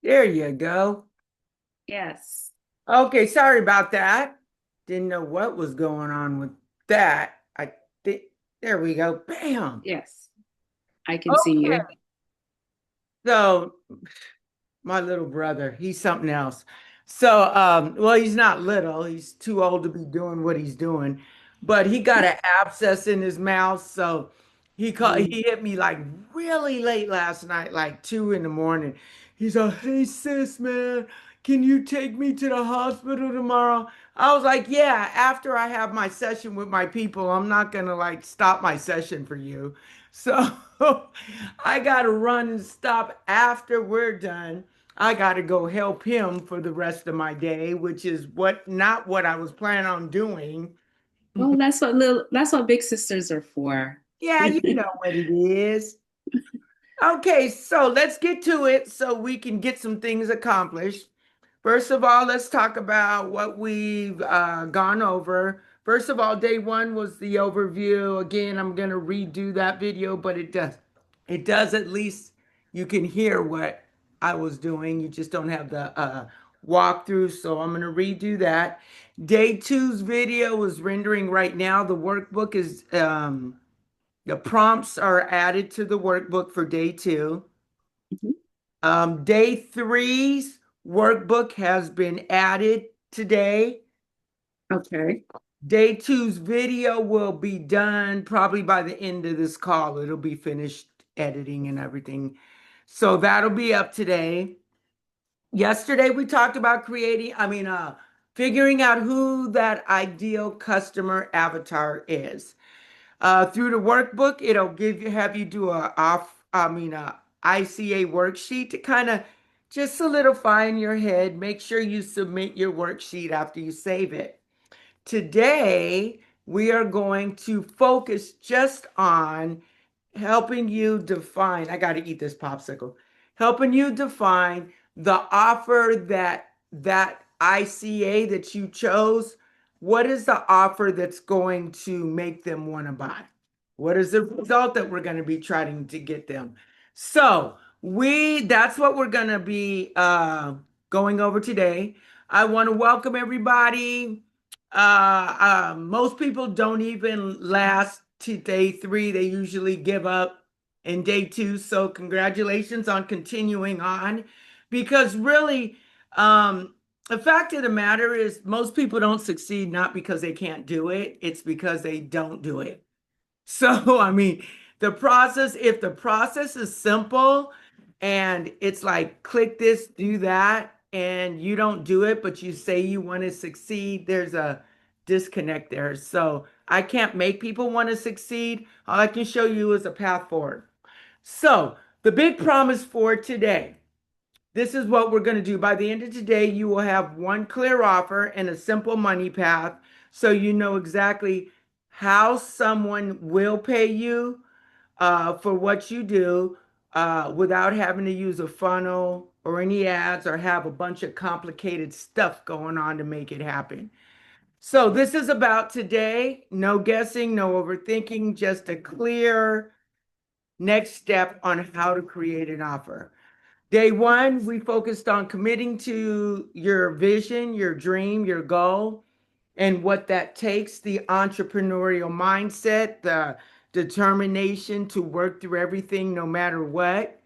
There you go. Yes. Okay, sorry about that. Didn't know what was going on with that. I think there we go. Bam. Yes. I can see Okay. you. So my little brother, he's something else. So, well, he's not little. He's too old to be doing what he's doing, but he got an abscess in his mouth. So Mm. he hit me like really late last night, like 2 in the morning. He's like, "Hey sis, man, can you take me to the hospital tomorrow?" I was like, "Yeah, after I have my session with my people, I'm not gonna like stop my session for you." So I gotta run and stop after we're done. I got to go help him for the rest of my day, which is not what I was planning on doing. Well, that's what big sisters are for. Yeah, you know what it is. Okay, so let's get to it so we can get some things accomplished. First of all, let's talk about what we've gone over. First of all, day one was the overview. Again, I'm going to redo that video, but it does at least you can hear what I was doing. You just don't have the walkthrough, so I'm going to redo that. Day two's video is rendering right now. The workbook is the prompts are added to the workbook for day two. Mhm. Day three's workbook has been added today. Okay. Day two's video will be done probably by the end of this call. It'll be finished editing and everything. So that'll be up today. Yesterday we talked about figuring out who that ideal customer avatar is. Through the workbook, it'll have you do a ICA worksheet to kind of just solidify in your head. Make sure you submit your worksheet after you save it. Today, we are going to focus just on helping you define. I got to eat this popsicle. Helping you define the offer that ICA that you chose. What is the offer that's going to make them want to buy? What is the result that we're going to be trying to get them? So we that's what we're going to be going over today. I want to welcome everybody. Most people don't even last to day three. They usually give up in day two. So congratulations on continuing on, because really, the fact of the matter is most people don't succeed not because they can't do it. It's because they don't do it. So, if the process is simple and it's like click this, do that, and you don't do it, but you say you want to succeed, there's a disconnect there. So, I can't make people want to succeed. All I can show you is a path forward. So, the big promise for today, this is what we're going to do. By the end of today, you will have one clear offer and a simple money path. So you know exactly how someone will pay you for what you do without having to use a funnel or any ads or have a bunch of complicated stuff going on to make it happen. So this is about today. No guessing, no overthinking, just a clear next step on how to create an offer. Day one, we focused on committing to your vision, your dream, your goal, and what that takes, the entrepreneurial mindset, the determination to work through everything no matter what,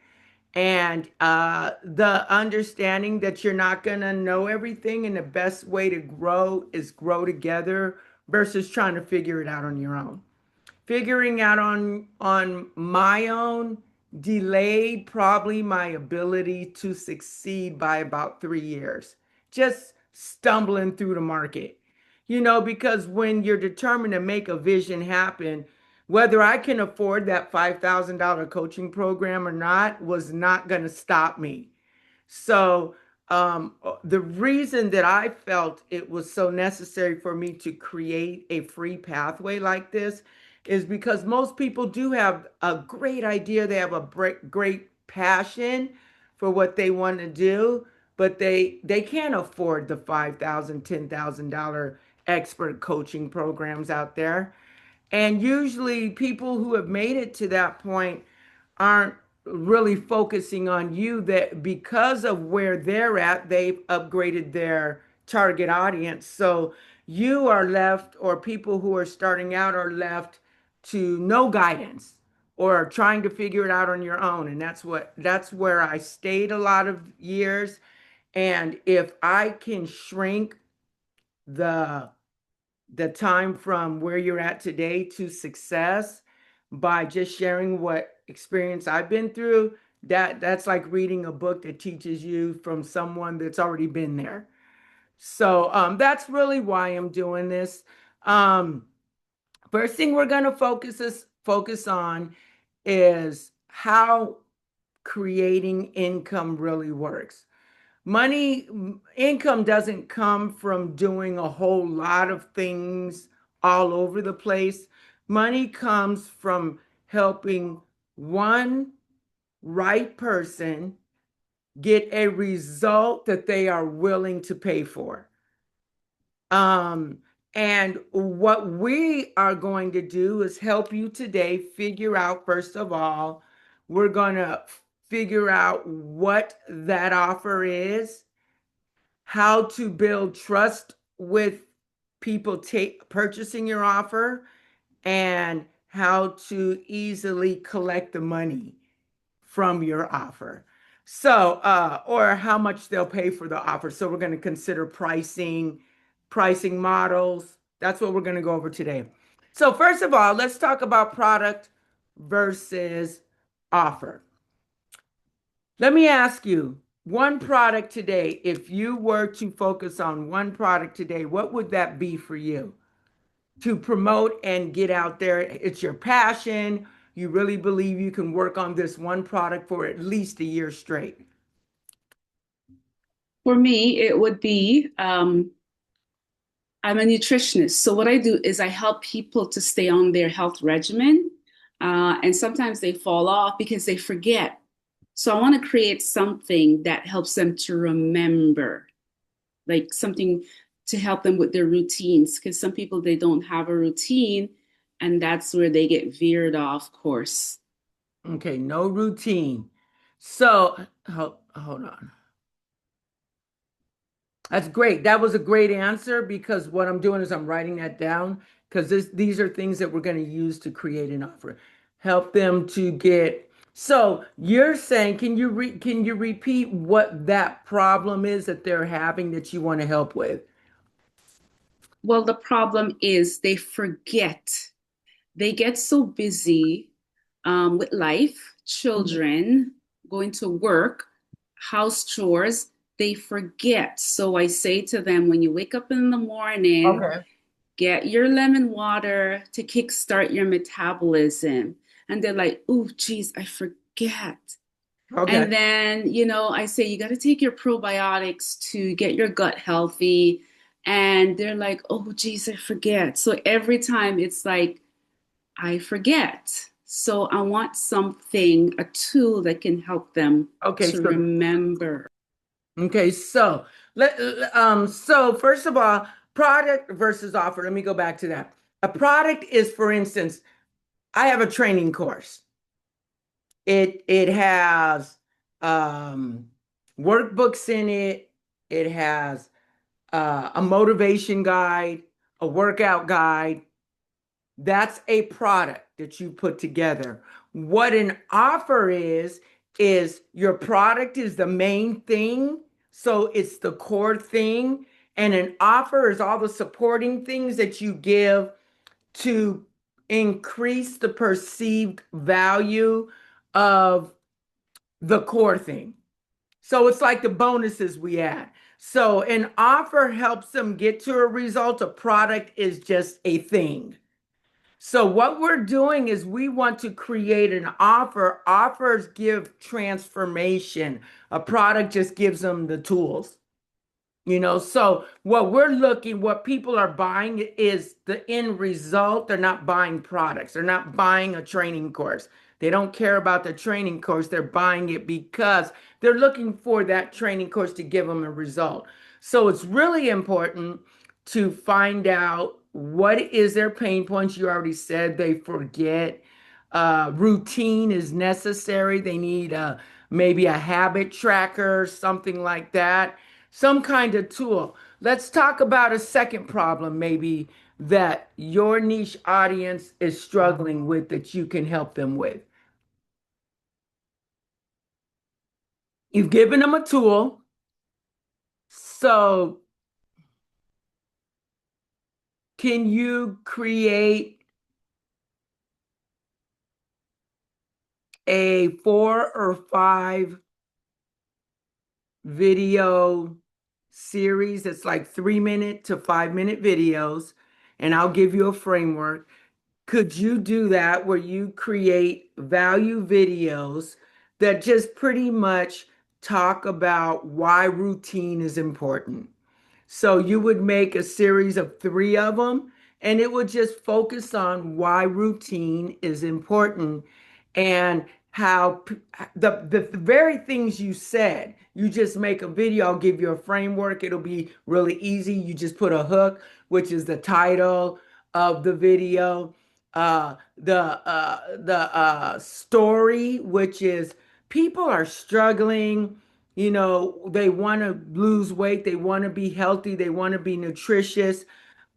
and the understanding that you're not going to know everything, and the best way to grow is grow together versus trying to figure it out on your own. Figuring out on my own delayed probably my ability to succeed by about 3 years, just stumbling through the market. Because when you're determined to make a vision happen, whether I can afford that $5,000 coaching program or not was not going to stop me. So, the reason that I felt it was so necessary for me to create a free pathway like this is because most people do have a great idea. They have a great passion for what they want to do, but they can't afford the $5,000, $10,000 expert coaching programs out there. And usually people who have made it to that point aren't really focusing on you, that because of where they're at, they've upgraded their target audience. So you are left, or people who are starting out are left to no guidance or trying to figure it out on your own. And that's where I stayed a lot of years. And if I can shrink the time from where you're at today to success by just sharing what experience I've been through, that's like reading a book that teaches you from someone that's already been there. So that's really why I'm doing this. Um, First thing we're going to focus on is how creating income really works. Money, income doesn't come from doing a whole lot of things all over the place. Money comes from helping one right person get a result that they are willing to pay for. Um, and what we are going to do is help you today figure out, first of all, we're going to figure out what that offer is, how to build trust with people purchasing your offer, and how to easily collect the money from your offer. So, or how much they'll pay for the offer. So we're going to consider pricing models. That's what we're going to go over today. So first of all, let's talk about product versus offer. Let me ask you, one product today, if you were to focus on one product today, what would that be for you to promote and get out there? It's your passion. You really believe you can work on this one product for at least a year straight. For me, it would be I'm a nutritionist. So what I do is I help people to stay on their health regimen. And sometimes they fall off because they forget. So I want to create something that helps them to remember, like something to help them with their routines. Because some people, they don't have a routine, and that's where they get veered off course. Okay, no routine. So hold on. That's great. That was a great answer, because what I'm doing is I'm writing that down, because these are things that we're going to use to create an offer. Help them to get. So you're saying, can you repeat what that problem is that they're having that you want to help with? Well, the problem is they forget. They get so busy with life, Mhm. children, going to work, house chores, they forget. So I say to them, when you wake up in the morning, Okay. get your lemon water to kickstart your metabolism. And they're like, oh, geez, I forget. Okay. And then, I say, you got to take your probiotics to get your gut healthy. And they're like, oh, geez, I forget. So every time it's like, I forget. So I want something, a tool that can help them Okay. to So remember. okay. So first of all, product versus offer. Let me go back to that. A product is, for instance, I have a training course. It has um, workbooks in it. It has a motivation guide, a workout guide. That's a product that you put together. What an offer is your product is the main thing. So it's the core thing. And an offer is all the supporting things that you give to increase the perceived value of the core thing. So it's like the bonuses we add. So an offer helps them get to a result. A product is just a thing. So what we're doing is we want to create an offer. Offers give transformation. A product just gives them the tools. So what people are buying is the end result. They're not buying products. They're not buying a training course. They don't care about the training course. They're buying it because they're looking for that training course to give them a result. So it's really important to find out what is their pain points. You already said they forget. Routine is necessary. They need maybe a habit tracker, something like that, some kind of tool. Let's talk about a second problem, maybe that your niche audience is struggling with that you can help them with. You've given them a tool. So, can you create a 4 or 5 video series that's like 3 minute to 5 minute videos? And I'll give you a framework. Could you do that where you create value videos that just pretty much talk about why routine is important? So you would make a series of 3 of them, and it would just focus on why routine is important and how the very things you said. You just make a video. I'll give you a framework. It'll be really easy. You just put a hook, which is the title of the video, the story, which is people are struggling. They want to lose weight, they want to be healthy, they want to be nutritious,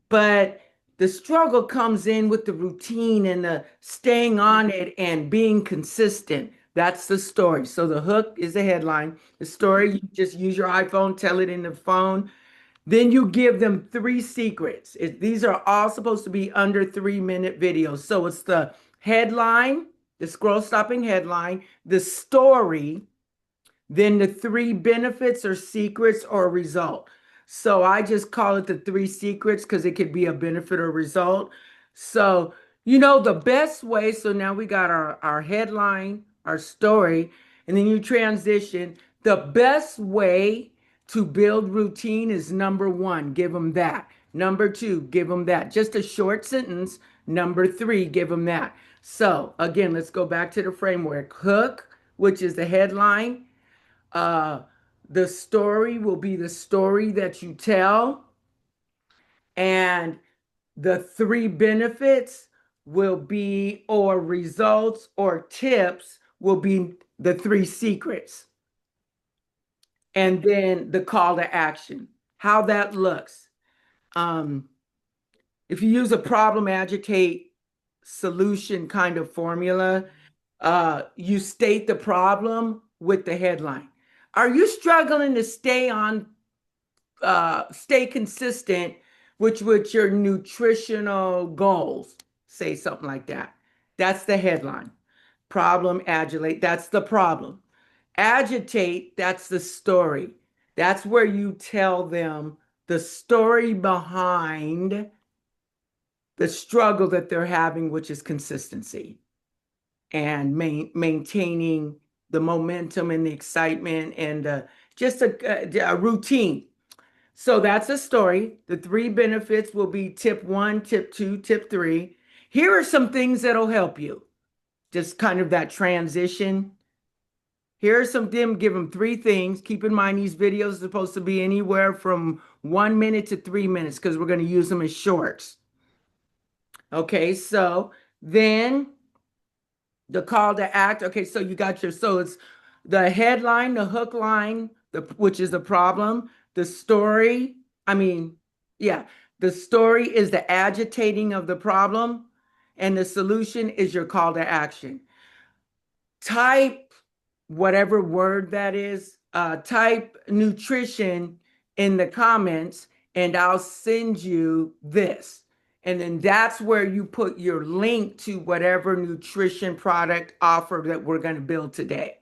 but the struggle comes in with the routine and the staying on it and being consistent. That's the story. So the hook is the headline. The story, you just use your iPhone, tell it in the phone. Then you give them 3 secrets. These are all supposed to be under 3 minute videos. So it's the headline, the scroll stopping headline, the story, then the 3 benefits or secrets or result. So I just call it the 3 secrets because it could be a benefit or result. So, the best way, so now we got our headline, our story, and then you transition. The best way to build routine is number one, give them that. Number two, give them that. Just a short sentence. Number three, give them that. So again, let's go back to the framework. Hook, which is the headline. uh, the story will be the story that you tell, and the 3 benefits will be, or results or tips will be the 3 secrets. And then the call to action, how that looks. Um, if you use a problem, agitate, solution kind of formula, you state the problem with the headline. Are you struggling to stay consistent with your nutritional goals? Say something like that. That's the headline. Problem, agitate, that's the problem. Agitate, that's the story. That's where you tell them the story behind the struggle that they're having, which is consistency and maintaining the momentum and the excitement and just a routine. So that's a story. The 3 benefits will be tip one, tip two, tip three. Here are some things that'll help you. Just kind of that transition. Here are some them, give them 3 things. Keep in mind these videos are supposed to be anywhere from 1 minute to 3 minutes because we're going to use them as shorts. Okay, so then the call to act. Okay, so you got so it's the headline, the hook line, which is the problem, the story. I mean, yeah, the story is the agitating of the problem, and the solution is your call to action. Type whatever word that is, type nutrition in the comments, and I'll send you this. And then that's where you put your link to whatever nutrition product offer that we're going to build today.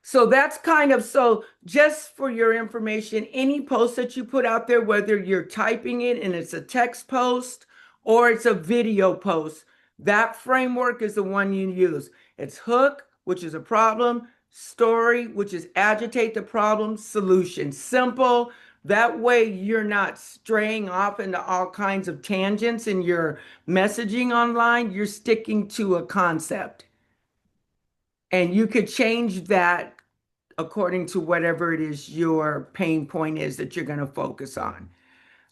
So that's kind of, so just for your information, any post that you put out there, whether you're typing it and it's a text post or it's a video post, that framework is the one you use. It's hook, which is a problem, story, which is agitate the problem, solution. Simple. That way you're not straying off into all kinds of tangents in your messaging online. You're sticking to a concept. And you could change that according to whatever it is your pain point is that you're going to focus on.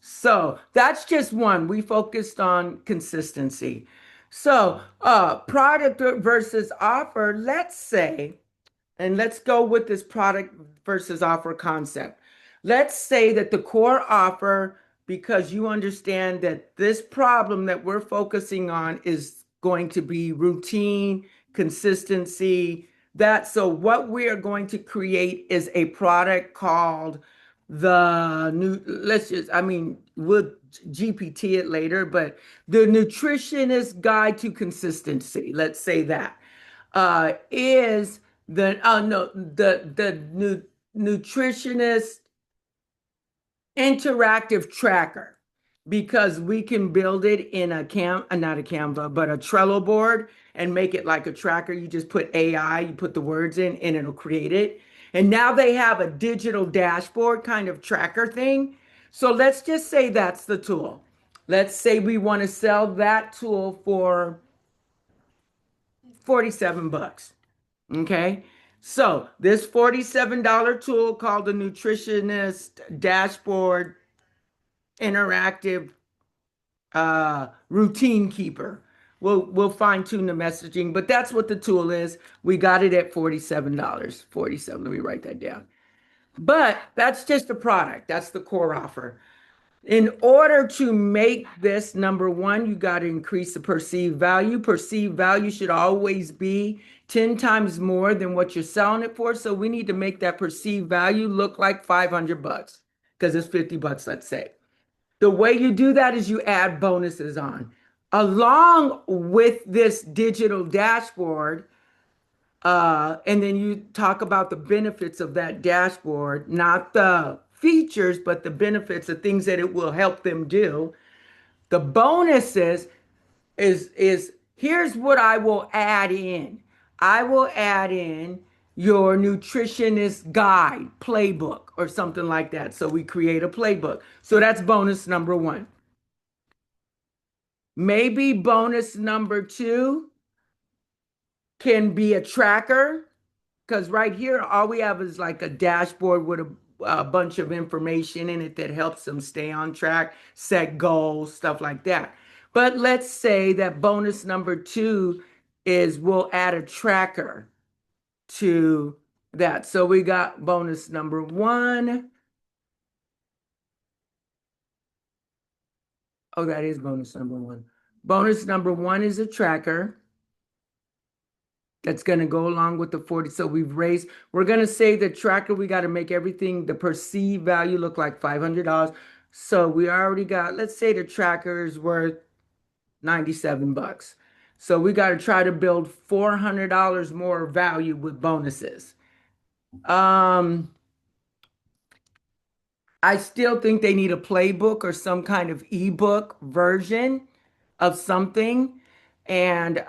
So that's just one. We focused on consistency. So, product versus offer, let's say, and let's go with this product versus offer concept. Let's say that the core offer, because you understand that this problem that we're focusing on is going to be routine, consistency, that so what we are going to create is a product called the new, let's just, I mean, we'll GPT it later, but the nutritionist guide to consistency, let's say that, is the no the nutritionist interactive tracker, because we can build it in a not a Canva, but a Trello board and make it like a tracker. You just put AI, you put the words in, and it'll create it. And now they have a digital dashboard kind of tracker thing. So let's just say that's the tool. Let's say we want to sell that tool for 47 bucks. Okay. So this $47 tool called the Nutritionist Dashboard Interactive Routine Keeper. We'll fine tune the messaging, but that's what the tool is. We got it at $47. 47. Let me write that down. But that's just a product. That's the core offer. In order to make this number one, you got to increase the perceived value. Perceived value should always be 10 times more than what you're selling it for. So we need to make that perceived value look like 500 bucks because it's 50 bucks, let's say. The way you do that is you add bonuses on. Along with this digital dashboard, and then you talk about the benefits of that dashboard, not the features, but the benefits, the things that it will help them do. The bonuses is here's what I will add in. I will add in your nutritionist guide playbook or something like that. So we create a playbook. So that's bonus number one. Maybe bonus number two can be a tracker. Because right here, all we have is like a dashboard with a bunch of information in it that helps them stay on track, set goals, stuff like that. But let's say that bonus number two is we'll add a tracker to that. So we got bonus number one. Oh, that is bonus number one. Bonus number one is a tracker that's going to go along with the 40. So we're going to say the tracker, we got to make everything, the perceived value look like $500. So we already got, let's say the tracker is worth 97 bucks. So we got to try to build $400 more value with bonuses. I still think they need a playbook or some kind of ebook version of something. And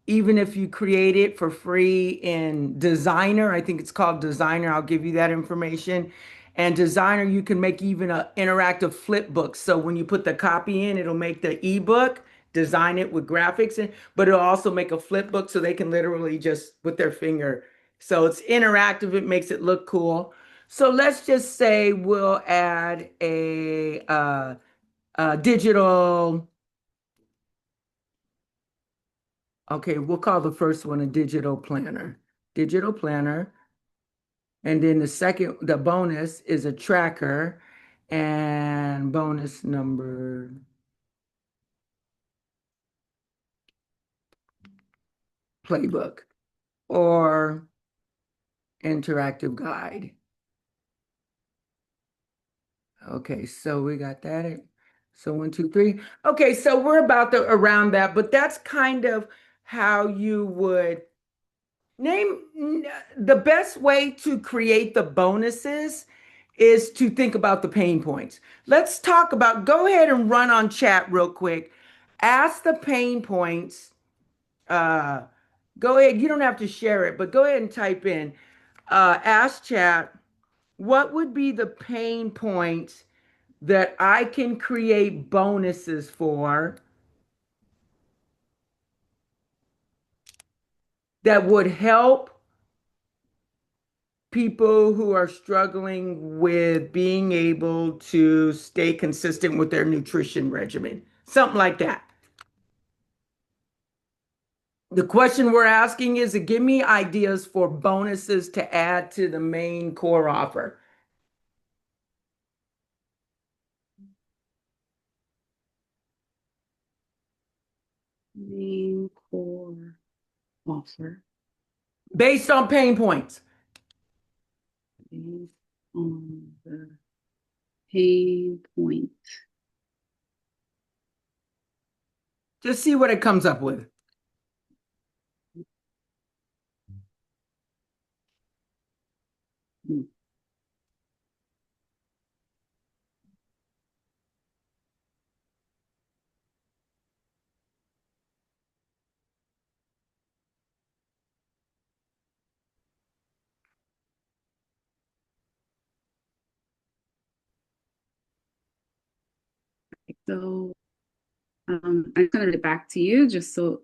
even if you create it for free in Designer, I think it's called Designer, I'll give you that information. And Designer, you can make even an interactive flip book. So when you put the copy in, it'll make the ebook, design it with graphics in, but it'll also make a flip book so they can literally just with their finger. So it's interactive, it makes it look cool. So let's just say we'll add a digital. Okay, we'll call the first one a digital planner. Digital planner. And then the second, the bonus is a tracker. And bonus number playbook or interactive guide. Okay, so we got that. So 1, 2, 3. Okay, so we're about the around that, but that's kind of how you would name the best way to create the bonuses is to think about the pain points. Let's talk about, go ahead and run on chat real quick. Ask the pain points. Uh, Go ahead. You don't have to share it, but go ahead and type in, ask chat, what would be the pain points that I can create bonuses for that would help people who are struggling with being able to stay consistent with their nutrition regimen, something like that. The question we're asking is to give me ideas for bonuses to add to the main core offer. Main core offer Based on pain points. based on the pain point. Just see what it comes up with. Hmm. So I'm going to read it back to you just so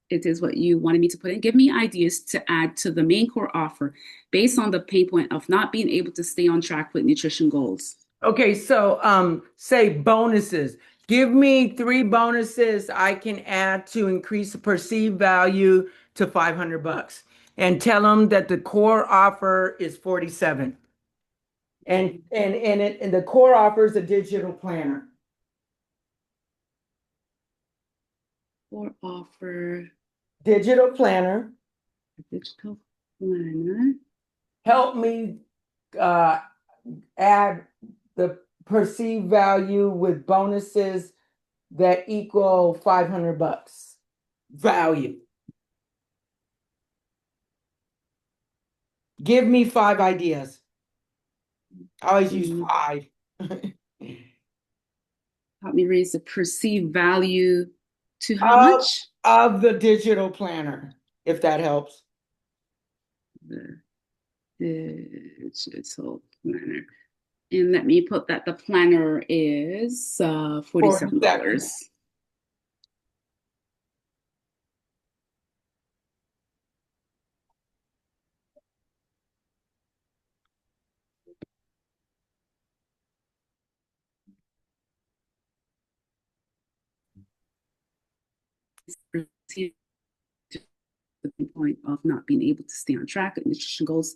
it is what you wanted me to put in. Give me ideas to add to the main core offer based on the pain point of not being able to stay on track with nutrition goals. Okay, so say bonuses. Give me 3 bonuses I can add to increase the perceived value to $500 and tell them that the core offer is 47. And the core offer is a digital planner. Core offer, Digital planner. digital planner. Help me uh, add the perceived value with bonuses that equal $500 value. Give me 5 ideas. I always use 5. Help me raise the perceived value to how of, much? of the digital planner, if that helps. The digital planner. And let me put that the planner is $47. The point of not being able to stay on track with nutrition goals.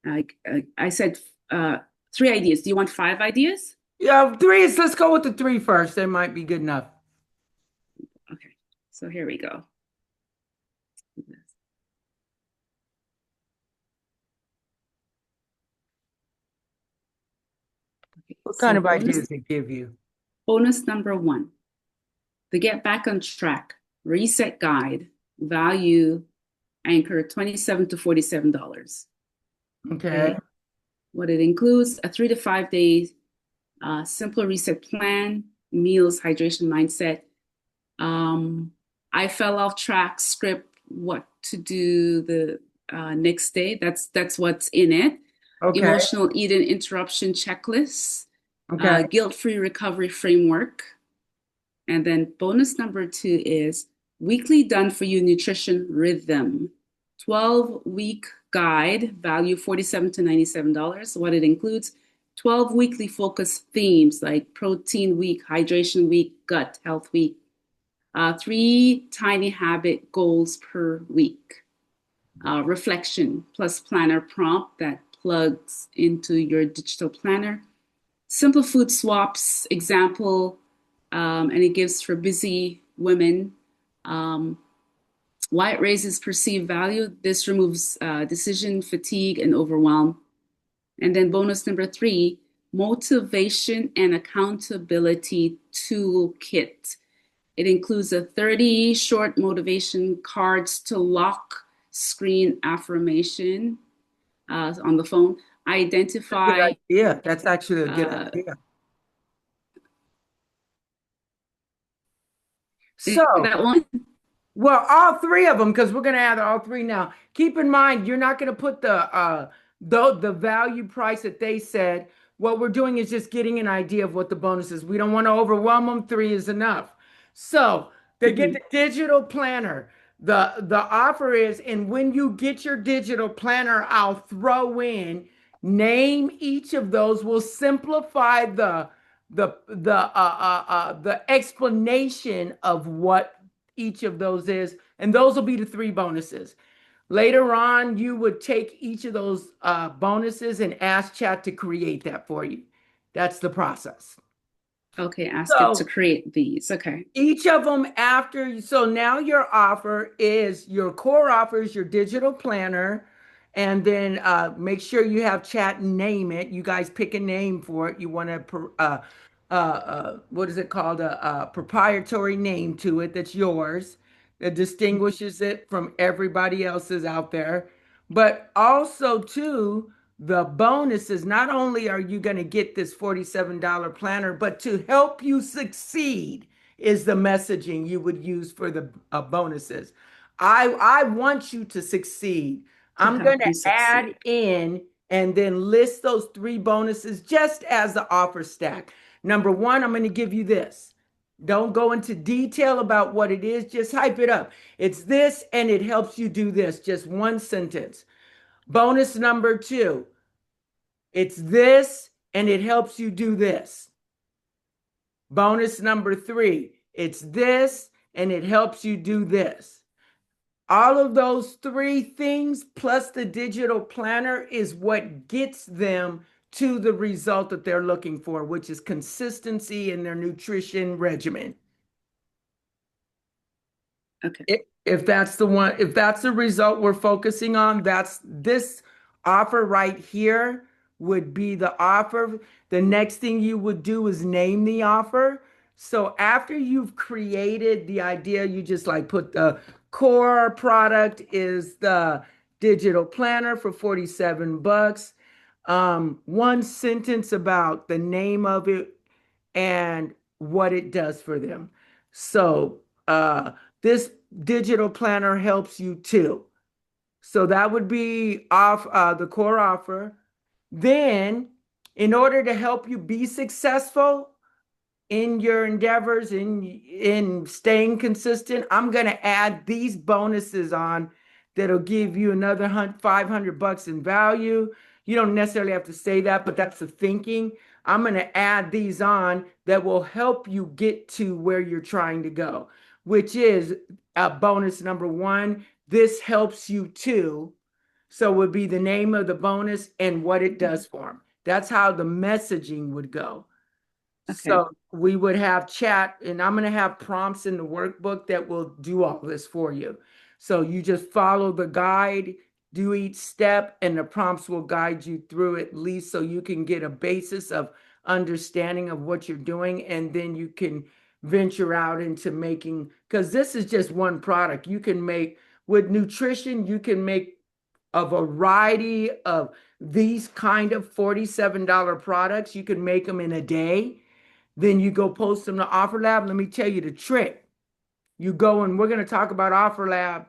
I said 3 ideas. Do you want 5 ideas? Yeah, 3 is, let's go with the 3 first. That might be good enough. Okay, so here we go. Okay, What kind so of ideas they give you? bonus number 1, the Get Back on Track Reset Guide, value anchor $27 to $47. Okay. What it includes: a 3 to 5 days simple reset plan, meals, hydration, mindset. I fell off track script, what to do the next day. That's what's in it. Okay. Emotional eating interruption checklist, Okay. guilt-free recovery framework. And then bonus number 2 is weekly done for you nutrition rhythm, 12-week guide, value $47 to $97. What it includes: 12 weekly focus themes like protein week, hydration week, gut health week, 3 tiny habit goals per week, reflection plus planner prompt that plugs into your digital planner, simple food swaps example, and it gives for busy women. Um, why it raises perceived value. This removes decision fatigue and overwhelm. And then bonus number 3, motivation and accountability toolkit. It includes a 30 short motivation cards to lock screen affirmation on the phone. Good Identify idea. That's actually a good uh, idea. So, that one. well, all 3 of them, because we're gonna add all 3 now. Keep in mind, you're not gonna put the value price that they said. What we're doing is just getting an idea of what the bonus is. We don't want to overwhelm them. 3 is enough. So they get the digital planner. The offer is, and when you get your digital planner, I'll throw in name each of those. We'll simplify the explanation of what each of those is, and those will be the three bonuses. Later on, you would take each of those bonuses and ask chat to create that for you. That's the process. Okay, ask it to So create these. Okay. each of them after, so now your offer is your core offer is your digital planner. And then make sure you have chat and name it. You guys pick a name for it. You want to, what is it called? A proprietary name to it that's yours that distinguishes it from everybody else's out there. But also, too, the bonus is not only are you going to get this $47 planner, but to help you succeed is the messaging you would use for the bonuses. I want you to succeed. To I'm going help to you add succeed. in and then list those three bonuses just as the offer stack. Number one, I'm going to give you this. Don't go into detail about what it is, just hype it up. It's this and it helps you do this. Just one sentence. Bonus number two, it's this and it helps you do this. Bonus number three, it's this and it helps you do this. All of those three things plus the digital planner is what gets them to the result that they're looking for, which is consistency in their nutrition regimen. Okay. If that's the one, if that's the result we're focusing on, that's this offer right here would be the offer. The next thing you would do is name the offer. So after you've created the idea, you just like put the core product is the digital planner for 47 bucks. One sentence about the name of it and what it does for them. So, this digital planner helps you too. So that would be off the core offer. Then, in order to help you be successful in your endeavors in staying consistent, I'm going to add these bonuses on that'll give you another 500 bucks in value. You don't necessarily have to say that, but that's the thinking. I'm going to add these on that will help you get to where you're trying to go, which is bonus number one. This helps you too. So would be the name of the bonus and what it does for them. That's how the messaging would go. Okay. So we would have chat, and I'm going to have prompts in the workbook that will do all this for you. So you just follow the guide, do each step, and the prompts will guide you through at least so you can get a basis of understanding of what you're doing. And then you can venture out into making, because this is just one product. You can make, with nutrition, you can make a variety of these kind of $47 products. You can make them in a day. Then you go post them to Offer Lab. Let me tell you the trick. You go and we're going to talk about Offer Lab.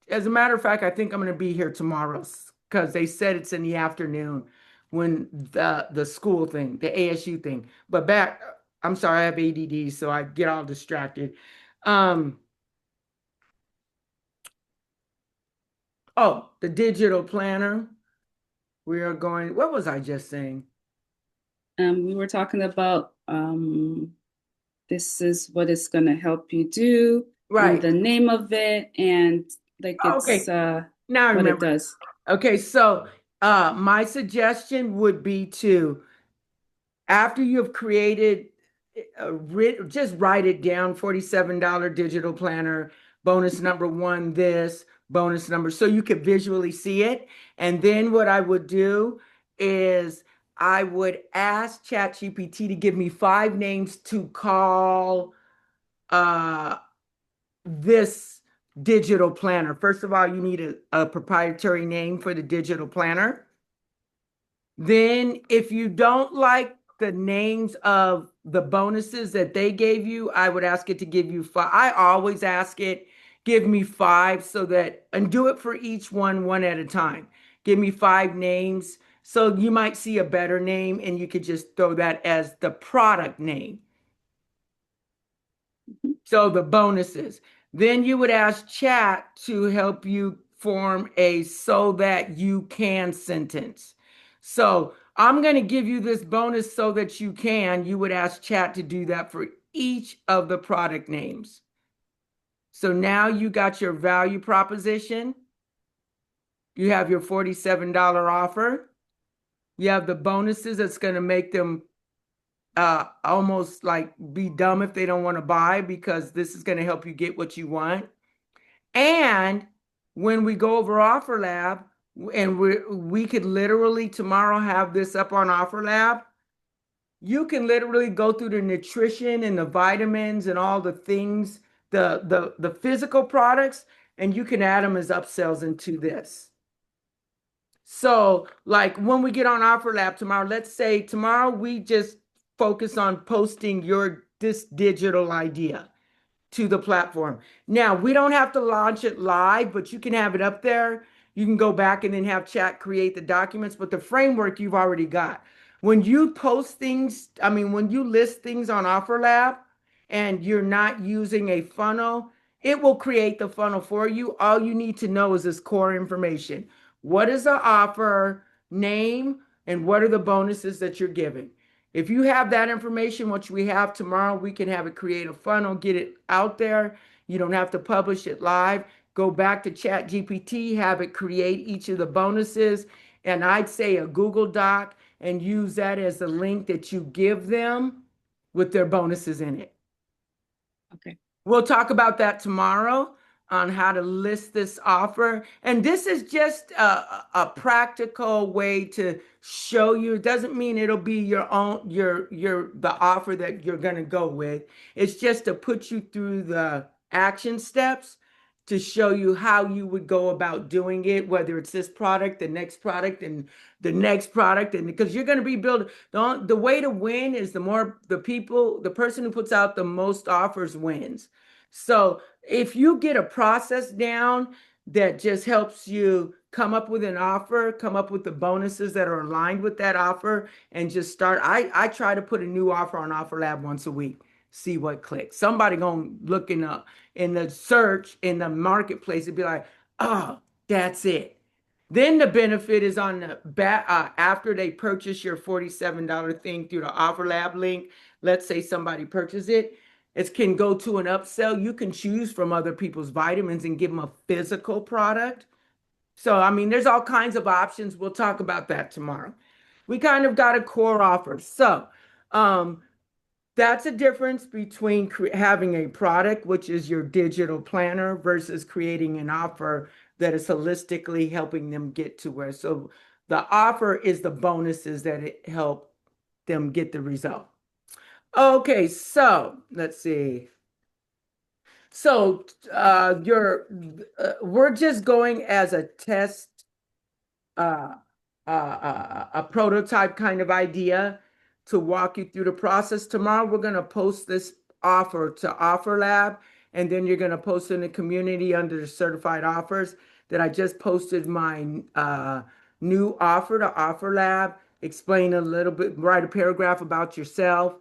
As a matter of fact, I think I'm going to be here tomorrow because they said it's in the afternoon when the school thing, the ASU thing. But back, I'm sorry, I have ADD, so I get all distracted. Um, oh, the digital planner. We are going, what was I just saying? We were talking about this is what it's going to help you do, and Right. the name of it, and like it's Okay. Now I what it remember. does. Okay, so my suggestion would be to, after you've created just write it down, $47 digital planner, bonus number one, this, bonus number, so you could visually see it. And then what I would do is I would ask ChatGPT to give me 5 names to call uh, this digital planner. First of all, you need a proprietary name for the digital planner. Then, if you don't like the names of the bonuses that they gave you, I would ask it to give you five. I always ask it, give me five so that, and do it for each one at a time. Give me 5 names. So you might see a better name and you could just throw that as the product name. Mhm. So the bonuses. Then you would ask chat to help you form a so that you can sentence. So I'm going to give you this bonus so that you can. You would ask chat to do that for each of the product names. So now you got your value proposition. You have your $47 offer. You have the bonuses that's going to make them almost like be dumb if they don't want to buy because this is going to help you get what you want. And when we go over Offer Lab, and we could literally tomorrow have this up on Offer Lab, you can literally go through the nutrition and the vitamins and all the things, the physical products, and you can add them as upsells into this. So, like when we get on Offer Lab tomorrow, let's say tomorrow we just focus on posting your this digital idea to the platform. Now, we don't have to launch it live, but you can have it up there. You can go back and then have chat create the documents, but the framework you've already got. When you post things, I mean, when you list things on OfferLab and you're not using a funnel, it will create the funnel for you. All you need to know is this core information. What is the offer, name, and what are the bonuses that you're giving? If you have that information, which we have tomorrow, we can have it create a funnel, get it out there. You don't have to publish it live. Go back to Chat GPT, have it create each of the bonuses, and I'd say a Google Doc and use that as the link that you give them with their bonuses in it. Okay. We'll talk about that tomorrow on how to list this offer. And this is just a practical way to show you. It doesn't mean it'll be your own, the offer that you're going to go with. It's just to put you through the action steps to show you how you would go about doing it, whether it's this product, the next product, and the next product. And because you're going to be building, the way to win is the person who puts out the most offers wins. So if you get a process down that just helps you come up with an offer, come up with the bonuses that are aligned with that offer, and just start. I try to put a new offer on Offer Lab once a week, see what clicks. Somebody gonna look in the search in the marketplace and be like, oh, that's it. Then the benefit is on the back after they purchase your $47 thing through the Offer Lab link. Let's say somebody purchases it. It can go to an upsell. You can choose from other people's vitamins and give them a physical product. So, I mean, there's all kinds of options. We'll talk about that tomorrow. We kind of got a core offer. So, that's a difference between having a product, which is your digital planner, versus creating an offer that is holistically helping them get to where. So the offer is the bonuses that it help them get the result. Okay, so let's see. So we're just going as a test, uh, a prototype kind of idea to walk you through the process. Tomorrow, we're going to post this offer to Offer Lab, and then you're going to post in the community under the certified offers that I just posted my new offer to Offer Lab. Explain a little bit, write a paragraph about yourself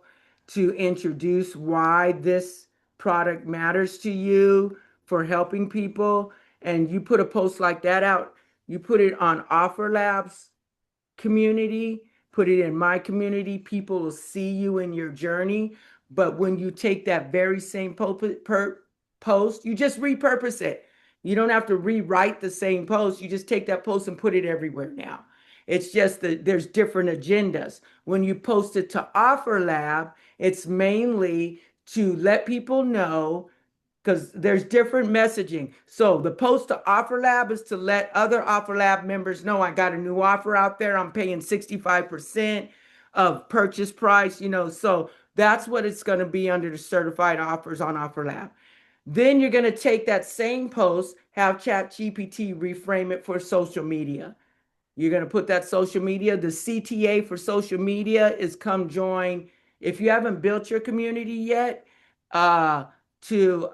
to introduce why this product matters to you for helping people. And you put a post like that out, you put it on Offer Labs community, put it in my community, people will see you in your journey. But when you take that very same post, you just repurpose it. You don't have to rewrite the same post. You just take that post and put it everywhere now. It's just that there's different agendas. When you post it to Offer Lab, it's mainly to let people know because there's different messaging. So the post to Offer Lab is to let other Offer Lab members know I got a new offer out there. I'm paying 65% of purchase price, so that's what it's going to be under the certified offers on Offer Lab. Then you're going to take that same post, have Chat GPT reframe it for social media. You're going to put that social media. The CTA for social media is come join. If you haven't built your community yet, to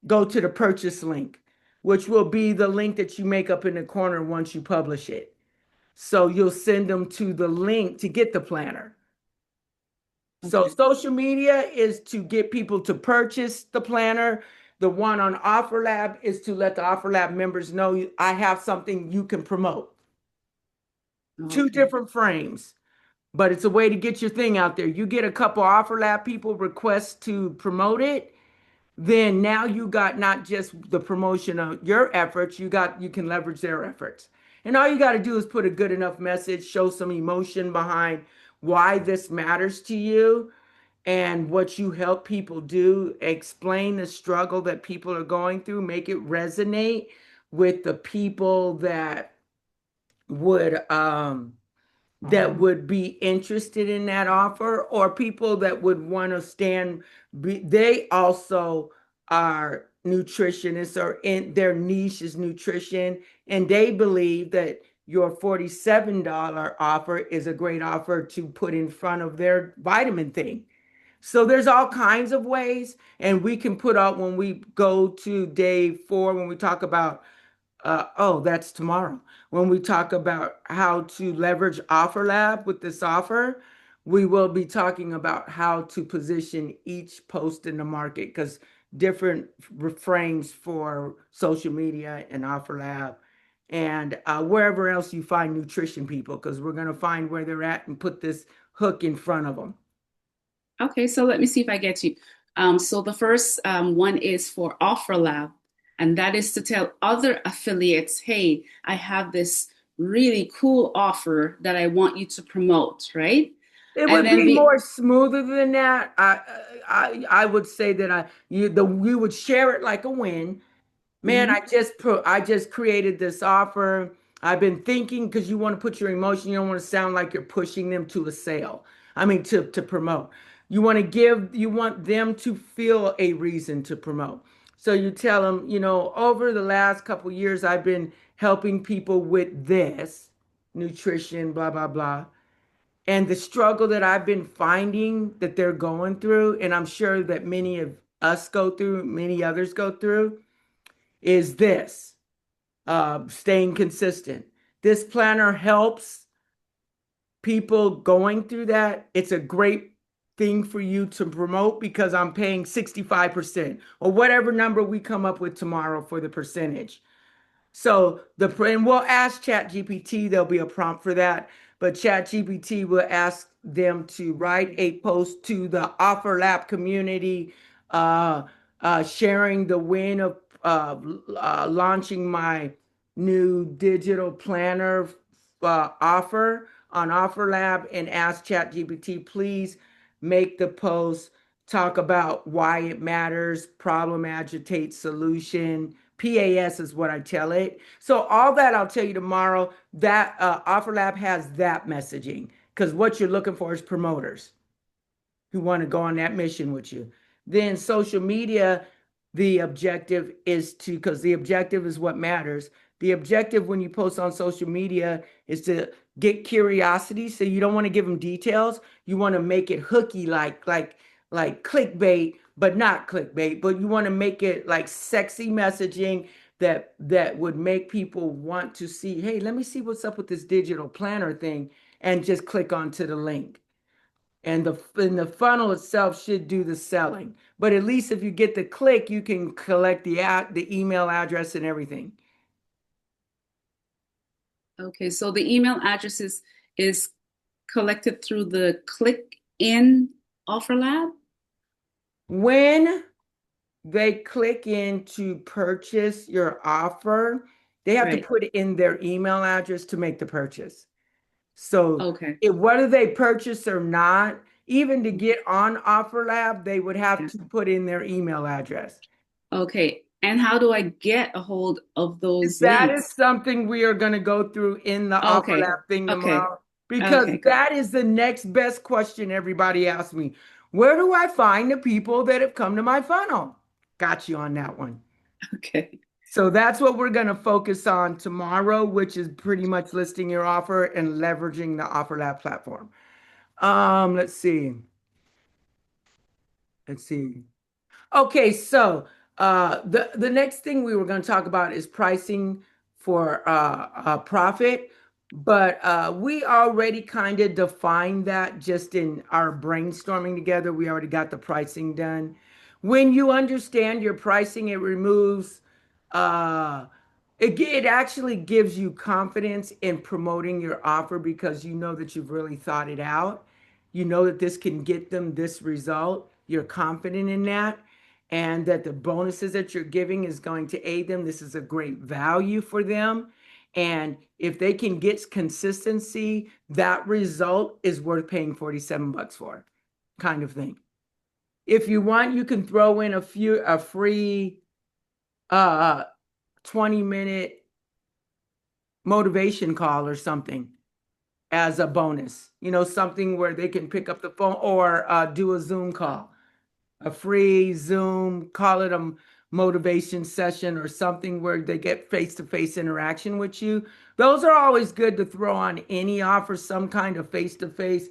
go to the purchase link, which will be the link that you make up in the corner once you publish it. So you'll send them to the link to get the planner. So social media is to get people to purchase the planner. The one on Offer Lab is to let the Offer Lab members know I have something you can promote. Two different frames, but it's a way to get your thing out there. You get a couple Offer Lab people request to promote it, then now you got not just the promotion of your efforts, you can leverage their efforts. And all you got to do is put a good enough message, show some emotion behind why this matters to you and what you help people do, explain the struggle that people are going through, make it resonate with the people would um that would be interested in that offer, or people that would want to they also are nutritionists, or in their niche is nutrition, and they believe that your $47 offer is a great offer to put in front of their vitamin thing. So there's all kinds of ways, and we can put out when we go to day 4, when we talk about oh, that's tomorrow. When we talk about how to leverage OfferLab with this offer, we will be talking about how to position each post in the market, because different refrains for social media and OfferLab and wherever else you find nutrition people, because we're going to find where they're at and put this hook in front of them. Okay, so let me see if I get you. So the first one is for Offer Lab, and that is to tell other affiliates, hey, I have this really cool offer that I want you to promote, right? It And would then be the more smoother than that. I would say that you would share it like a win. Man, mhm. I just created this offer. I've been thinking, because you want to put your emotion, you don't want to sound like you're pushing them to a sale. I mean to promote. You want them to feel a reason to promote. So you tell them, over the last couple years I've been helping people with this nutrition, blah blah blah. And the struggle that I've been finding that they're going through, and I'm sure that many of us go through, many others go through, is this staying consistent. This planner helps people going through that. It's a great thing for you to promote, because I'm paying 65% or whatever number we come up with tomorrow for the percentage. So and we'll ask ChatGPT, there'll be a prompt for that, but ChatGPT will ask them to write a post to the Offer Lab community, uh, sharing the win of launching my new digital planner offer on Offer Lab, and ask ChatGPT, please make the post, talk about why it matters, problem, agitate, solution. PAS is what I tell it. So all that I'll tell you tomorrow. That OfferLab has that messaging, because what you're looking for is promoters who want to go on that mission with you. Then social media, the objective is to, because the objective is what matters. The objective when you post on social media is to get curiosity. So you don't want to give them details. You want to make it hooky, like clickbait, but not clickbait. But you want to make it like sexy messaging that would make people want to see, hey, let me see what's up with this digital planner thing, and just click onto the link. And the funnel itself should do the selling. But at least if you get the click, you can collect the email address and everything. Okay, so the email address is collected through the click in Offer Lab. When they click in to purchase your offer, they have to Right. put in their email address to make the purchase. So Okay. whether they purchase or not, even to get on Offer Lab, they would have Yeah. to put in their email address. Okay. And how do I get a hold of those That is links? something we are going to go through in the Offer Okay. Lab thing Okay. tomorrow, because Okay, good. that is the next best question everybody asks me. Where do I find the people that have come to my funnel? Got you on that one. Okay. So that's what we're going to focus on tomorrow, which is pretty much listing your offer and leveraging the Offer Lab platform. Let's see. Let's see. Okay, so the next thing we were going to talk about is pricing for profit, but we already kind of defined that just in our brainstorming together. We already got the pricing done. When you understand your pricing, it removes uh, it actually gives you confidence in promoting your offer, because you know that you've really thought it out. You know that this can get them this result. You're confident in that. and that the bonuses that you're giving is going to aid them. This is a great value for them. And if they can get consistency, that result is worth paying 47 bucks for, kind of thing. If you want, you can throw in a free 20-minute motivation call or something as a bonus. Something where they can pick up the phone or do a Zoom call, a free Zoom, call it a motivation session or something where they get face-to-face interaction with you. Those are always good to throw on any offer, some kind of face-to-face,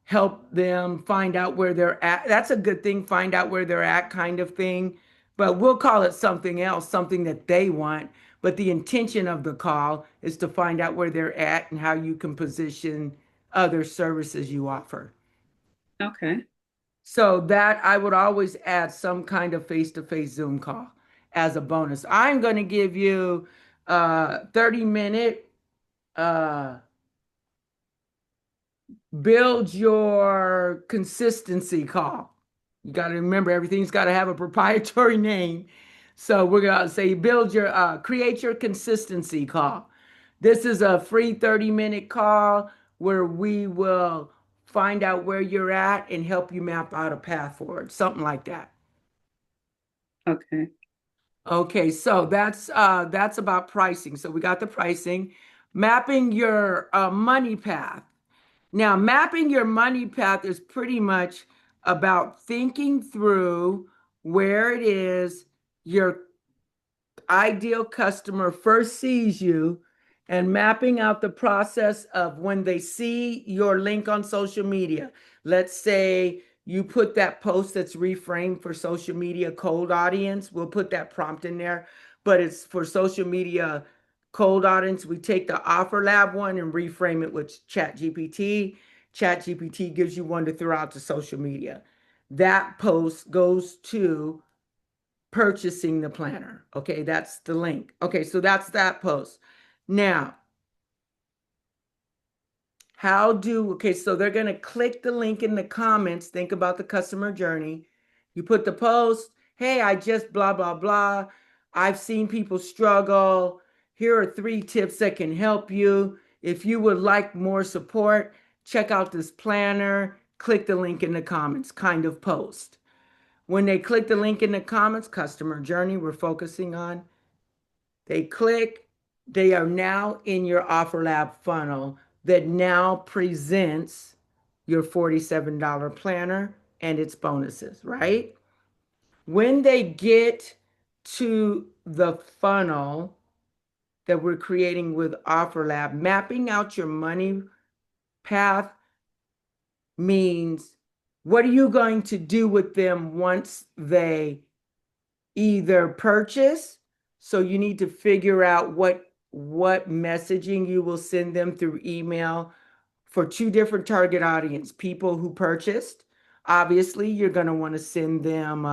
help them find out where they're at. That's a good thing, find out where they're at kind of thing. But we'll call it something else, something that they want. But the intention of the call is to find out where they're at and how you can position other services you offer. Okay. So that I would always add some kind of face-to-face Zoom call as a bonus. I'm going to give you a 30-minute build your consistency call. You got to remember everything's got to have a proprietary name. So we're going to say create your consistency call. This is a free 30-minute call where we will find out where you're at and help you map out a path forward, something like that. Okay. Okay, so that's about pricing. So we got the pricing, mapping your money path. Now, mapping your money path is pretty much about thinking through where it is your ideal customer first sees you and mapping out the process of when they see your link on social media. Let's say you put that post that's reframed for social media cold audience. We'll put that prompt in there, but it's for social media cold audience. We take the Offer Lab one and reframe it with ChatGPT. ChatGPT gives you one to throw out to social media. That post goes to purchasing the planner. Okay, that's the link. Okay, so that's that post. Now, okay, so they're going to click the link in the comments. Think about the customer journey. You put the post, hey, I just blah, blah, blah. I've seen people struggle. Here are 3 tips that can help you. If you would like more support, check out this planner. Click the link in the comments, kind of post. When they click the link in the comments, customer journey, we're focusing on. They click, they are now in your Offer Lab funnel that now presents your $47 planner and its bonuses, right? When they get to the funnel that we're creating with Offer Lab, mapping out your money path means what are you going to do with them once they either purchase. So you need to figure out what messaging you will send them through email for 2 different target audience. People who purchased, obviously you're going to want to send them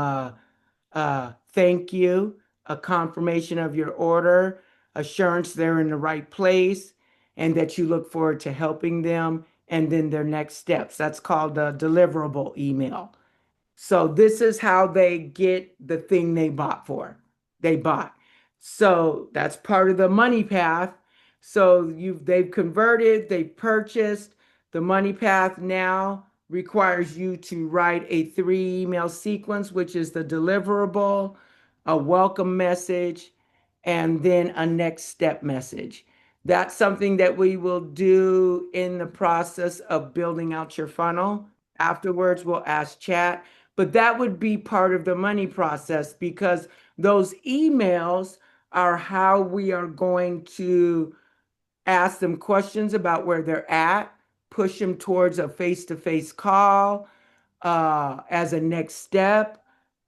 thank you, a confirmation of your order, assurance they're in the right place, and that you look forward to helping them, and then their next steps. That's called a deliverable email. So this is how they get the thing they bought for. They bought. So that's part of the money path. So they've converted, they've purchased. The money path now requires you to write a 3 email sequence, which is the deliverable, a welcome message, and then a next step message. That's something that we will do in the process of building out your funnel. Afterwards, we'll ask chat, but that would be part of the money process because those emails are how we are going to ask them questions about where they're at, push them towards a face-to-face call as a next step.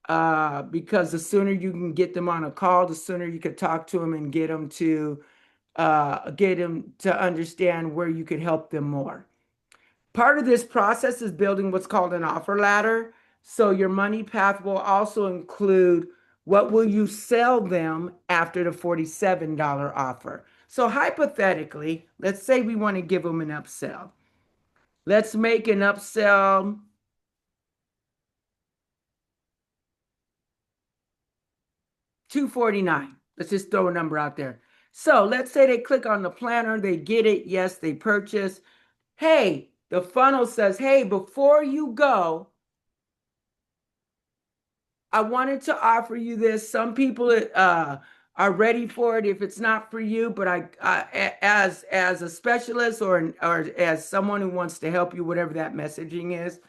Because the sooner you can get them on a call, the sooner you can talk to them and get them to understand where you could help them more. Part of this process is building what's called an offer ladder. So your money path will also include what will you sell them after the $47 offer. So hypothetically, let's say we want to give them an upsell. Let's make an upsell $249. Let's just throw a number out there. So let's say they click on the planner, they get it, yes, they purchase. Hey, the funnel says, hey, before you go, I wanted to offer you this. Some people are ready for it if it's not for you, but as a specialist or as someone who wants to help you, whatever that messaging is,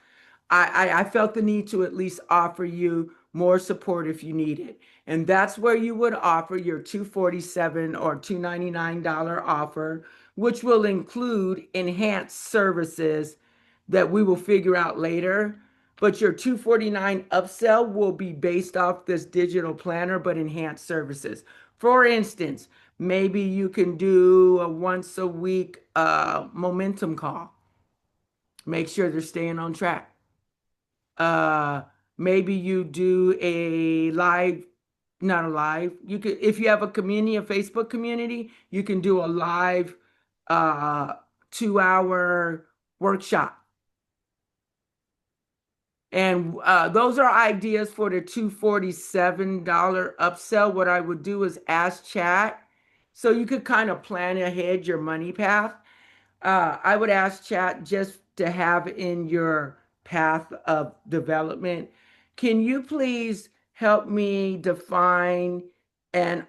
I felt the need to at least offer you more support if you need it. And that's where you would offer your $247 or $299 offer, which will include enhanced services that we will figure out later. But your 249 upsell will be based off this digital planner, but enhanced services. For instance, maybe you can do a once a week momentum call. Make sure they're staying on track. Uh, Maybe you do a live, not a live. You could, if you have a community, a Facebook community, you can do a live uh 2 hour workshop. And those are ideas for the $247 upsell. What I would do is ask chat. So you could kind of plan ahead your money path. I would ask chat just to have in your path of development. Can you please help me define an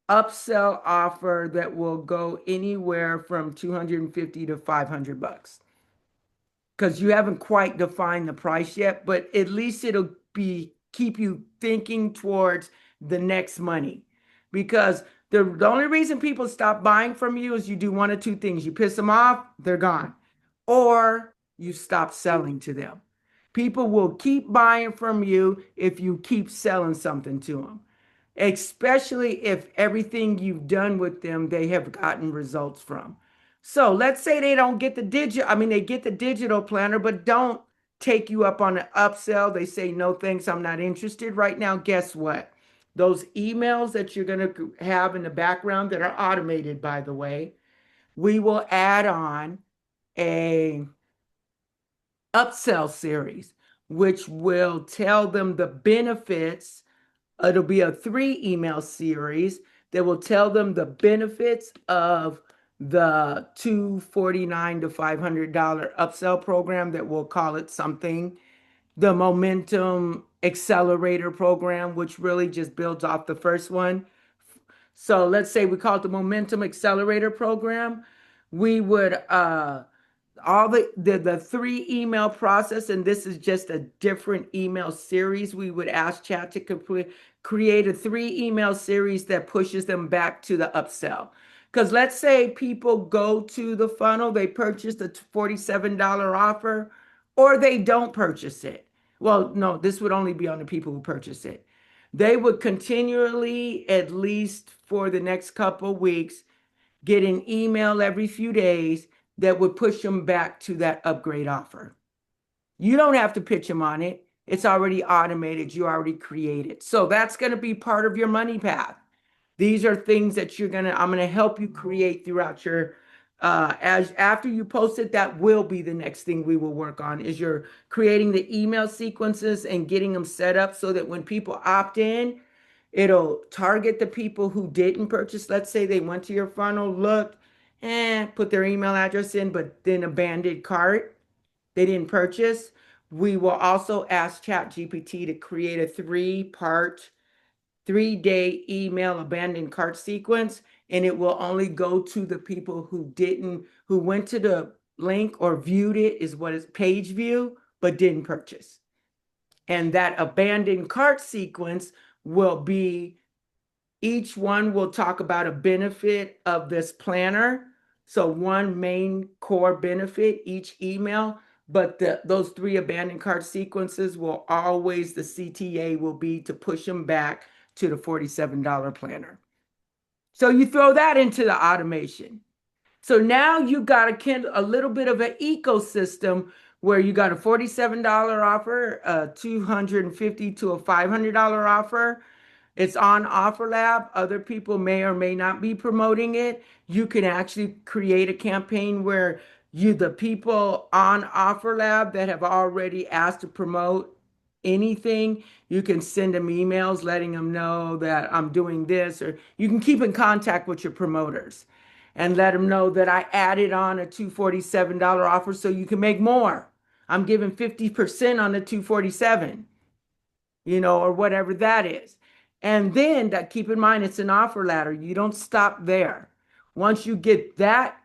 upsell offer that will go anywhere from 250 to 500 bucks? Because you haven't quite defined the price yet, but at least it'll be keep you thinking towards the next money. Because the only reason people stop buying from you is you do one of two things. You piss them off, they're gone. Or you stop selling to them. People will keep buying from you if you keep selling something to them, especially if everything you've done with them, they have gotten results from. So let's say they don't get the digital, I mean, they get the digital planner, but don't take you up on an upsell. They say, no, thanks, I'm not interested right now. Guess what? Those emails that you're going to have in the background that are automated, by the way, we will add on a upsell series, which will tell them the benefits. It'll be a 3 email series that will tell them the benefits of the 249 to $500 upsell program that we'll call it something. The Momentum Accelerator program, which really just builds off the first one. So let's say we call it the Momentum Accelerator program. We would all the 3 email process, and this is just a different email series. We would ask chat to create a 3 email series that pushes them back to the upsell. Because let's say people go to the funnel, they purchase the $47 offer, or they don't purchase it. Well, no, this would only be on the people who purchase it. They would continually, at least for the next couple of weeks, get an email every few days that would push them back to that upgrade offer. You don't have to pitch them on it. It's already automated. You already created. So that's going to be part of your money path. These are things that I'm going to help you create throughout your, as after you post it, that will be the next thing we will work on is you're creating the email sequences and getting them set up so that when people opt in, it'll target the people who didn't purchase. Let's say they went to your funnel, looked, and put their email address in, but then abandoned cart. They didn't purchase. We will also ask ChatGPT to create a 3-part, 3-day email abandoned cart sequence, and it will only go to the people who went to the link or viewed it, is what is page view, but didn't purchase. And that abandoned cart sequence will be, each one will talk about a benefit of this planner. So one main core benefit each email, but those 3 abandoned cart sequences will always, the CTA will be to push them back to the $47 planner. So you throw that into the automation. So now you got a little bit of an ecosystem where you got a $47 offer, a $250 to a $500 offer. It's on OfferLab. Other people may or may not be promoting it. You can actually create a campaign where the people on OfferLab that have already asked to promote anything, you can send them emails letting them know that I'm doing this, or you can keep in contact with your promoters and let them know that I added on a $247 offer so you can make more. I'm giving 50% on the 247, or whatever that is. And then that keep in mind it's an offer ladder. You don't stop there. Once you get that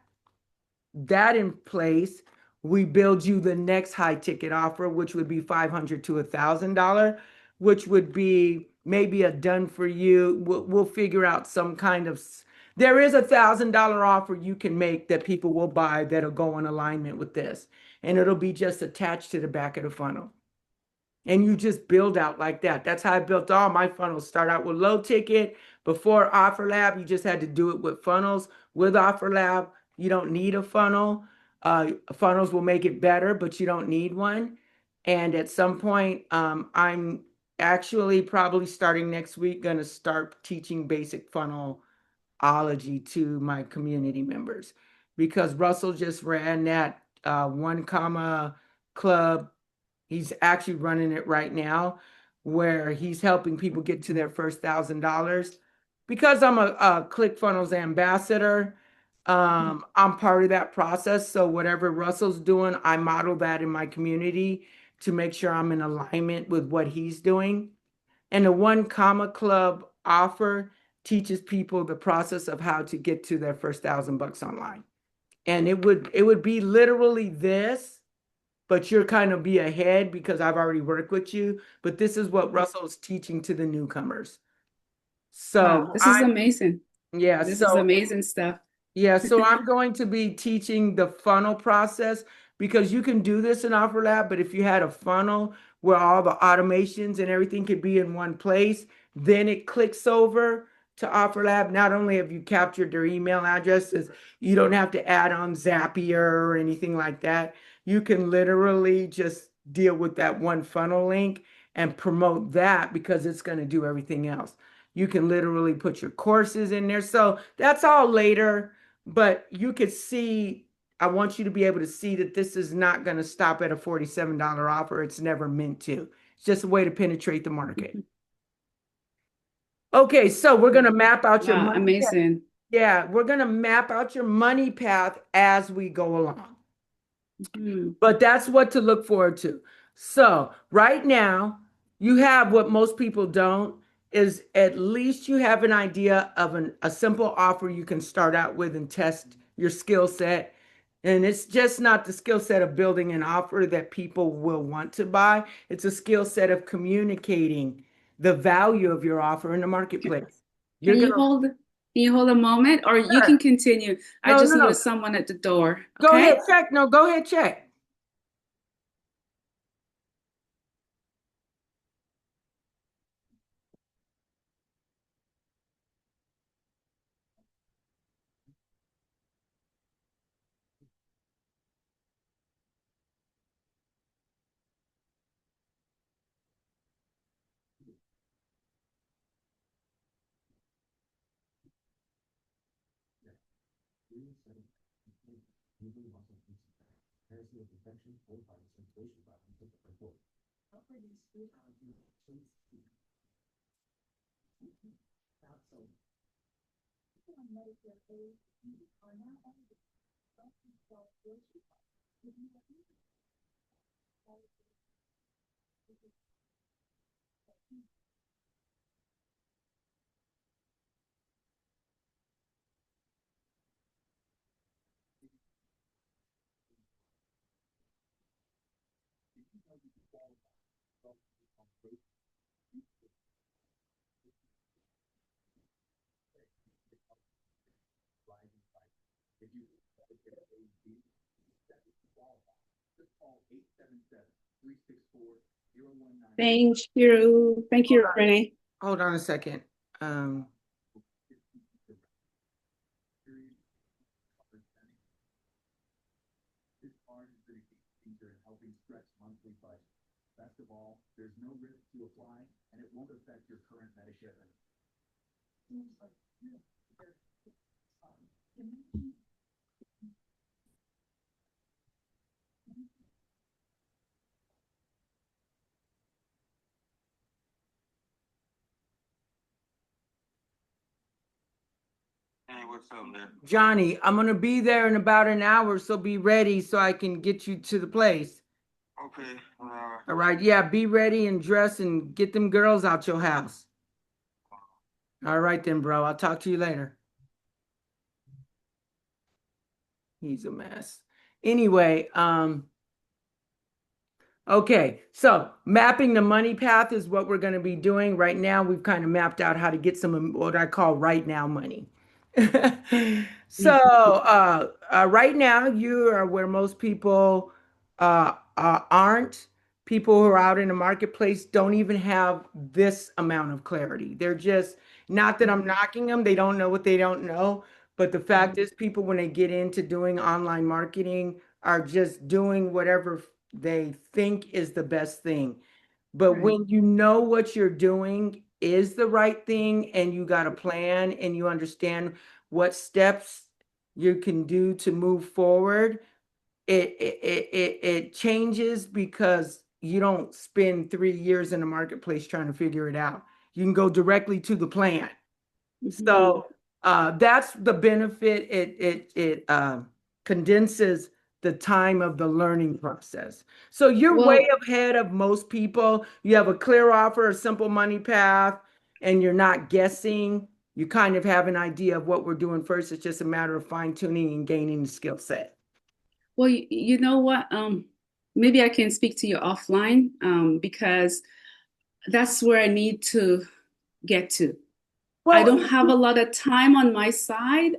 in place, we build you the next high ticket offer, which would be $500 to $1,000, which would be maybe a done for you. We'll figure out some kind of. There is $1,000 offer you can make that people will buy that'll go in alignment with this, and it'll be just attached to the back of the funnel. And you just build out like that. That's how I built all my funnels. Start out with low ticket. Before Offer Lab, you just had to do it with funnels. With Offer Lab, you don't need a funnel. Funnels will make it better, but you don't need one. And at some point, I'm actually probably starting next week going to start teaching basic funnelology to my community members, because Russell just ran that one comma club. He's actually running it right now, where he's helping people get to their first $1,000. Because I'm a ClickFunnels ambassador, I'm part of that process. So whatever Russell's doing, I model that in my community to make sure I'm in alignment with what he's doing. And the One Comma Club offer teaches people the process of how to get to their first $1,000 online. And it would be literally this, but you're kind of be ahead because I've already worked with you. But this is what Russell's teaching to the newcomers. Wow, So this is amazing. yeah, This is so amazing stuff. yeah, so I'm going to be teaching the funnel process, because you can do this in Offer Lab, but if you had a funnel where all the automations and everything could be in one place, then it clicks over to Offer Lab. Not only have you captured their email addresses, you don't have to add on Zapier or anything like that. You can literally just deal with that one funnel link and promote that, because it's going to do everything else. You can literally put your courses in there. So that's all later. But you could see, I want you to be able to see that this is not going to stop at a $47 offer. It's never meant to. It's just a way to penetrate the market. Okay, so we're going to map out your Wow, money path. amazing. Yeah, we're going to map out your money path as we go along. Mhm. But that's what to look forward to. So right now, you have what most people don't, is at least you have an idea of a simple offer you can start out with and test your skill set. And it's just not the skill set of building an offer that people will want to buy. It's a skill set of communicating the value of your offer in the marketplace. You're Can you gonna hold a moment, or you can continue? I no, just no, no. noticed someone at the door. Go ahead, Okay. check. No, go ahead, check. Thank you. Thank Hold you, on. Renee. Hold on a second. Um, what's up, man? Johnny, I'm gonna be there in about an hour, so be ready so I can get you to the place. Okay. All right, yeah, be ready and dress and get them girls out your house. All right then, bro. I'll talk to you later. He's a mess. Anyway, okay, so mapping the money path is what we're going to be doing right now. We've kind of mapped out how to get some what I call right now money. So, right now, you are where most people aren't. People who are out in the marketplace don't even have this amount of clarity. They're just, not that I'm knocking them, they don't know what they don't know. But the fact is, people, when they get into doing online marketing, are just doing whatever they think is the best thing. But Right. when you know what you're doing is the right thing and you got a plan and you understand what steps you can do to move forward, it changes because you don't spend 3 years in the marketplace trying to figure it out. You can go directly to the plan. Mhm. So that's the benefit. It condenses the time of the learning process. So you're way Well, ahead of most people. You have a clear offer, a simple money path, and you're not guessing. You kind of have an idea of what we're doing first. It's just a matter of fine tuning and gaining the skill set. you know what? Maybe I can speak to you offline, because that's where I need to get to. I Well, don't have a lot of time on my side.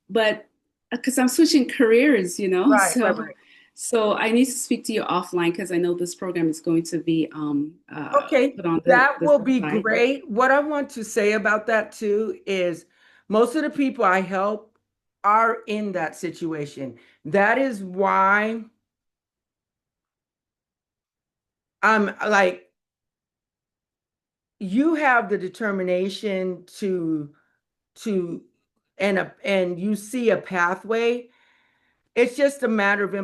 But because I'm switching careers, right. so I need to speak to you offline because I know this program is going to be Okay, put on that the will be side. great. What I want to say about that too is most of the people I help are in that situation. That is why I'm like, you have the determination to and you see a pathway. It's just a matter of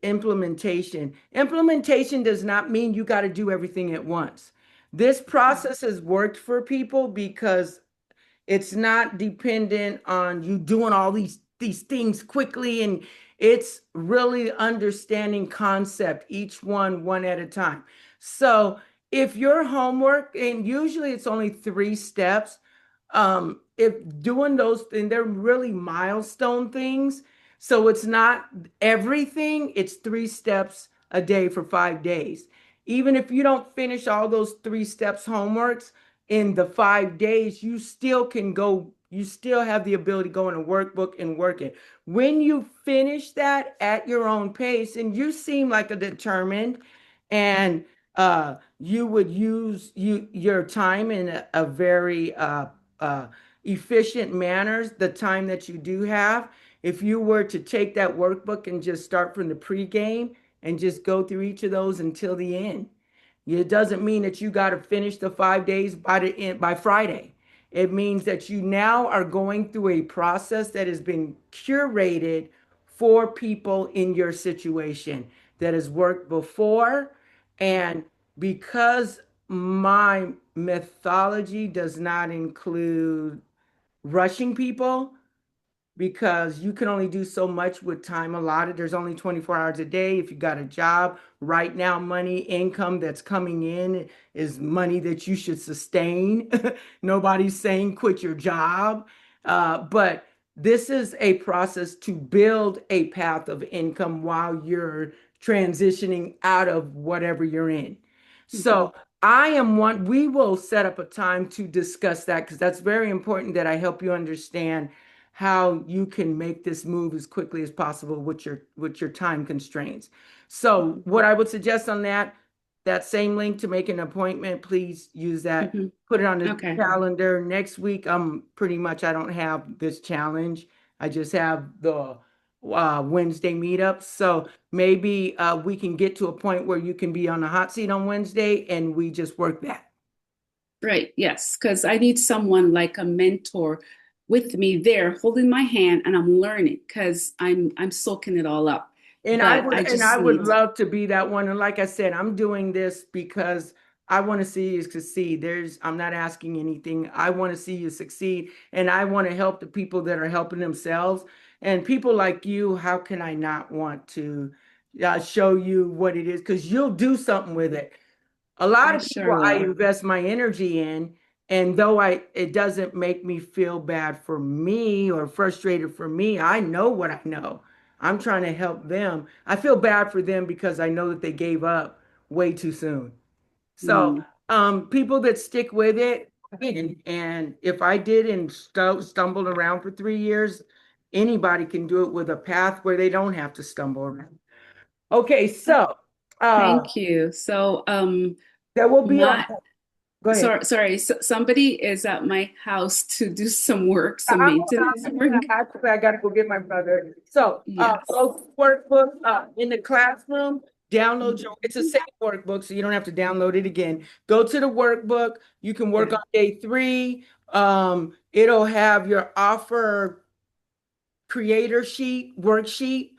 implementation. Implementation does not mean you got to do everything at once. This process has worked for people because it's not dependent on you doing all these things quickly, and it's really understanding concept, each one at a time. So if your homework, and usually it's only 3 steps, if doing those, and they're really milestone things. So it's not everything, it's 3 steps a day for 5 days. Even if you don't finish all those 3 steps homeworks in the 5 days, you still can go, you still have the ability to go in a workbook and work it. When you finish that at your own pace, and you seem like a determined, and you would use your time in a very uh, efficient manner, the time that you do have. If you were to take that workbook and just start from the pregame and just go through each of those until the end, it doesn't mean that you got to finish the 5 days by the end by Friday. It means that you now are going through a process that has been curated for people in your situation that has worked before. And because my methodology does not include rushing people, because you can only do so much with time allotted. There's only 24 hours a day. If you got a job right now, money, income that's coming in is money that you should sustain. Nobody's saying quit your job. But this is a process to build a path of income while you're transitioning out of whatever you're in. Mhm. So we will set up a time to discuss that because that's very important that I help you understand how you can make this move as quickly as possible with your time constraints. So what I would suggest on that same link to make an appointment, please use that. Mhm. Put it on the Okay. calendar. Next week, pretty much I don't have this challenge. I just have the Wednesday meetup. So maybe we can get to a point where you can be on the hot seat on Wednesday and we just work that. Right. Yes, because I need someone like a mentor with me there, holding my hand, and I'm learning because I'm soaking it all up. And But I I just would need. love to be that one. And like I said, I'm doing this because I want to see you succeed. I'm not asking anything. I want to see you succeed. And I want to help the people that are helping themselves. And people like you, how can I not want to show you what it is? Because you'll do something with it. A lot I of people sure I will. invest my energy in, and though it doesn't make me feel bad for me or frustrated for me, I know what I know. I'm trying to help them. I feel bad for them because I know that they gave up way too soon. So, Mm. people that stick with it, and if I did and stumbled around for 3 years, anybody can do it with a path where they don't have to stumble around. Okay, so uh, Thank you. So, there will be a my go ahead. sorry, somebody is at my house to do some work, some maintenance work. Actually, I gotta go get my brother. So, Yes. go to workbook, in the classroom, download it's a safe workbook, so you don't have to download it again. Go to the workbook. You can work Yeah. on day 3. It'll have your offer creator sheet, worksheet.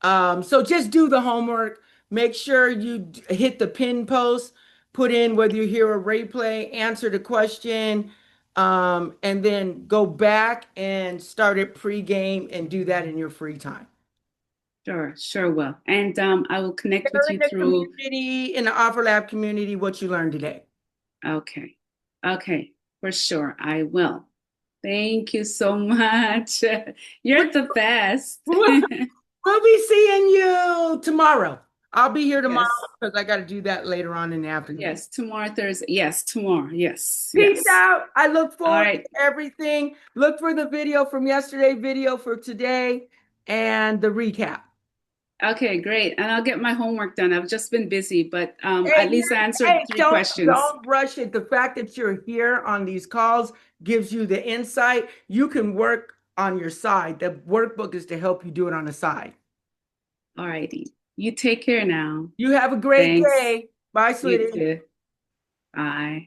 So just do the homework. Make sure you hit the pin post, put in whether you hear a replay, answer the question, and then go back and start it pregame and do that in your free time. Sure, sure will. And I will connect with Share in you the through. community, in the Offer Lab community, what you learned today. Okay. Okay, for sure. I will. Thank you so much. We'll, You're the best. we'll we'll be seeing you tomorrow. I'll be here tomorrow Yes. because I got to do that later on in the afternoon. Yes, tomorrow, Thursday. Yes, tomorrow. Yes, Peace yes. out. I look All forward right. to everything. Look for the video from yesterday, video for today, and the recap. Okay, great. And I'll get my homework done. I've just been busy, but Hey, at least I answered hey, three don't questions. don't rush it. The fact that you're here on these calls gives you the insight. You can work on your side. The workbook is to help you do it on the side. All righty. You take care now. You have a great Thanks. day. Bye, You sweetie. too. Bye.